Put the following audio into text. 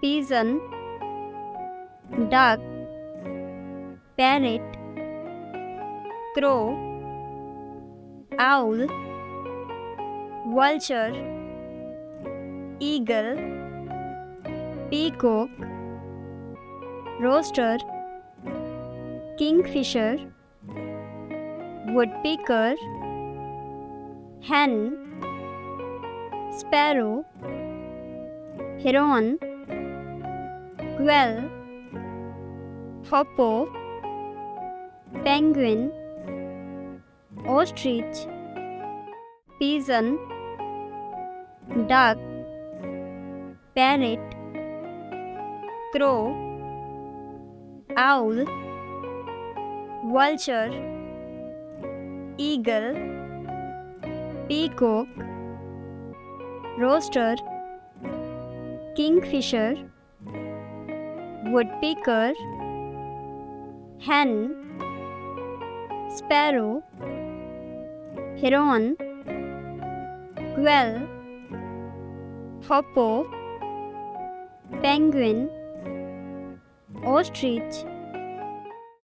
pigeon, duck, parrot, crow, owl, vulture, eagle, peacock, rooster, kingfisher, woodpecker, hen, sparrow, heron, quail, hoppo, penguin, ostrich, pigeon, duck, parrot, crow, owl, vulture, eagle, peacock, rooster, kingfisher, woodpecker, hen, sparrow, heron, quail, hoppo, penguin, ostrich,